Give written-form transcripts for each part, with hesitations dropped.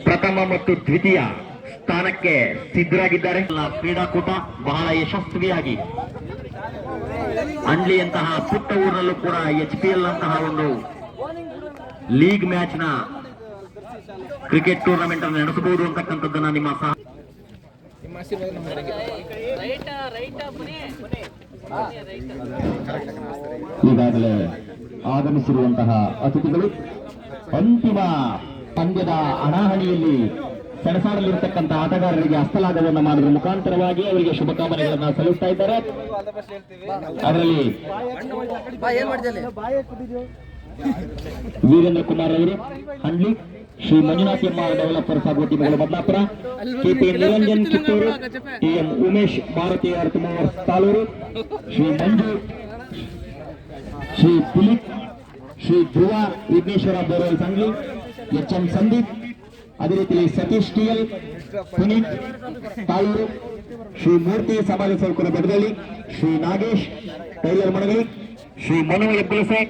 ಪ್ರಥಮ ಮತ್ತು ದ್ವಿತೀಯ ಸ್ಥಾನಕ್ಕೆ ಸಿದ್ಧರಾಗಿದ್ದಾರೆ. ಕ್ರೀಡಾಕೂಟ ಬಹಳ ಯಶಸ್ವಿಯಾಗಿ ಅಂಡ್ಲಿಯಂತಹ ಪುಟ್ಟ ಊರಿನಲ್ಲೂ ಕೂಡ HPL ಅಂತಹ ಒಂದು ಲೀಗ್ ಮ್ಯಾಚ್ ನ ಕ್ರಿಕೆಟ್ ಟೂರ್ನಮೆಂಟ್ ಅನ್ನು ನಡೆಸಬಹುದು ಅಂತಕ್ಕಂಥದ್ದನ್ನ ನಿಮ್ಮ ಈಗಾಗಲೇ ಆಗಮಿಸಿರುವಂತಹ ಅತಿಥಿಗಳು ಅಂತಿಮ ಪಂದ್ಯದ ಹಣಾಹಣಿಯಲ್ಲಿ ಸೆಣಸಾಡಲಿರತಕ್ಕಂಥ ಆಟಗಾರರಿಗೆ ಹಸ್ತಲಾಘವನ್ನು ಮಾಡುವ ಮುಖಾಂತರವಾಗಿ ಅವರಿಗೆ ಶುಭಕಾಮನೆಗಳನ್ನು ಸಲ್ಲಿಸ್ತಾ ಇದ್ದಾರೆ. ಅದರಲ್ಲಿ ವೀರೇಂದ್ರ ಕುಮಾರ್ ಅವರು ಹಂಡ್ಲಿ, ಶ್ರೀ ಮಂಜುನಾಥ್ ಎಂ.ಆರ್ ಡೆವಲಪರ್ಸ್ ಹಾಗೂ ಟೀಮ್ಗಳು ಬದಲಾಪುರ, KP ನಿರಂಜನ್ ಕಿತ್ತೂರು, TM ಉಮೇಶ್ ಮಾರುತಿ ಅರತಮೂರ್ ತಾಲೂರು, ಶ್ರೀ ಮಂಜು, ಶ್ರೀ ದಿಲೀಪ್, ಶ್ರೀ ಧ್ರುವ ವಿಘ್ನೇಶ್ವರ ಬೋರ್ವೆಲ್ ಸಂಗ್ಲಿ, HM ಸಂದೀಪ್, ಅದೇ ರೀತಿಯಲ್ಲಿ ಸತೀಶ್ TL, ಪುನೀತ್ ತಾಳೂರು, ಶ್ರೀ ಮೂರ್ತಿ ಸಮಾಜ ಸೇವಕರು ಬೆಡದಳ್ಳಿ, ಶ್ರೀ ನಾಗೇಶ್ ಟೈಲರ್ ಮಣಗಳಿ, ಶ್ರೀ ಮನು ಹೆಬ್ಬಳಸೆ,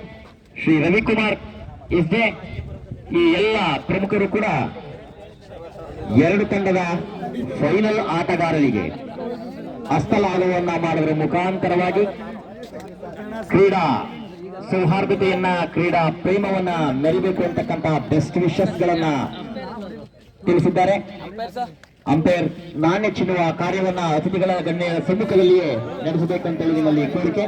ಶ್ರೀ ರವಿಕುಮಾರ್ ಇಸ್ದೆ, ಈ ಎಲ್ಲ ಪ್ರಮುಖರು ಕೂಡ ಎರಡು ತಂಡದ ಫೈನಲ್ ಆಟಗಾರರಿಗೆ ಹಸ್ತಲಾಘವನ್ನ ಮಾಡುವ ಮುಖಾಂತರವಾಗಿ ಕ್ರೀಡಾ ಸೌಹಾರ್ದತೆಯನ್ನ, ಕ್ರೀಡಾ ಪ್ರೇಮವನ್ನ ಮೆರಿಬೇಕು ಅಂತಕ್ಕಂತಹ ಬೆಸ್ಟ್ ವಿಶಸ್ ಗಳನ್ನ ತಿಳಿಸಿದ್ದಾರೆ. ಅಂಪೈರ್ ನಾಣ್ಯ ಚಿನ್ನುವ ಕಾರ್ಯವನ್ನ ಅತಿಥಿಗಳ ಗಣ್ಯ ಸಮ್ಮುಖದಲ್ಲಿಯೇ ನಡೆಸಬೇಕಂತ ಹೇಳಿ ನಿಮ್ಮಲ್ಲಿ ಕೋರಿಕೆ.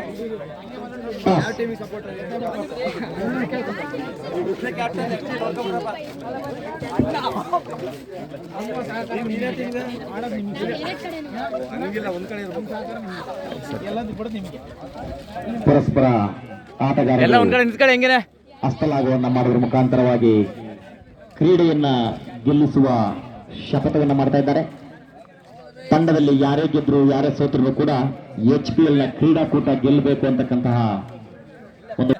ಪರಸ್ಪರ ಆಟಗಾರರು ಹಸ್ತಲಾಘವನ್ನ ಮಾಡುವ ಮುಖಾಂತರವಾಗಿ ಕ್ರೀಡೆಯನ್ನ ಗೆಲ್ಲಿಸುವ ಶಪಥವನ್ನ ಮಾಡ್ತಾ ಇದ್ದಾರೆ. ತಂಡದಲ್ಲಿ ಯಾರೇ ಗೆದ್ರು ಯಾರೇ ಸೋತರು ಕೂಡ HPL ನ ಕ್ರೀಡಾಕೂಟ ಗೆಲ್ಲಬೇಕು ಅಂತಕ್ಕಂತಹ ಒಂದು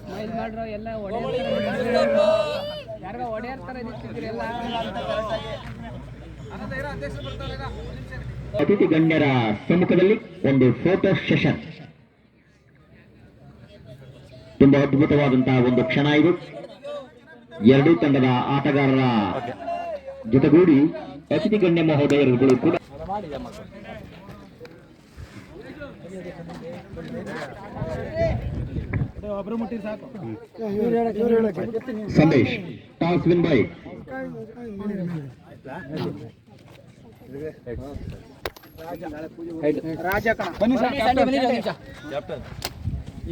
ಸ್ಮೈಲ್ ಮಾಡ್ರ ಎಲ್ಲ ಯಾರಿಗ ಹೊಡೆಯರ್ತಾರೆ ಅತಿಥಿ ಗಣ್ಯರ ಸಮ್ಮುಖದಲ್ಲಿ ಒಂದು ಫೋಟೋ ಸೆಷನ್. ತುಂಬಾ ಅದ್ಭುತವಾದಂತಹ ಒಂದು ಕ್ಷಣ ಇದು. ಎರಡೂ ತಂಡದ ಆಟಗಾರರ ಜೊತೆಗೂಡಿ ಅತಿಥಿ ಗಣ್ಯ ಮಹೋದಯರುಗಳು ಕೂಡ ಸಂದೇಶ್ ಟಾಸ್ ವಿನ್ ಬೈ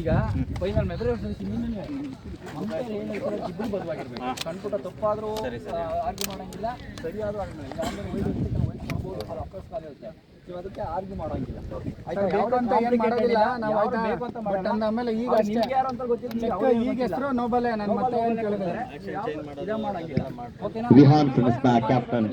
ಈಗ ಫೈನಲ್ ಇಬ್ಬರು ಬದಲಾಗಿರ್ಬೇಕು. ಸಣ್ಣಪುಟ್ಟ ತಪ್ಪಾದ್ರೂ ಆರ್ಗ್ಯೂ ಮಾಡಂಗಿಲ್ಲ, ಸರಿಯಾದ್ರೂ ಅದಕ್ಕೆ ಆರ್ಗ್ಯೂ ಮಾಡಂಗಿಲ್ಲ. ಆಮೇಲೆ ಈಗ ಈಗ ಹೆಸರು ನೋಬಲೆ ನನ್ನ ಮತ್ತೆ ವಿಹಾನ್ ಕ್ಯಾಪ್ಟನ್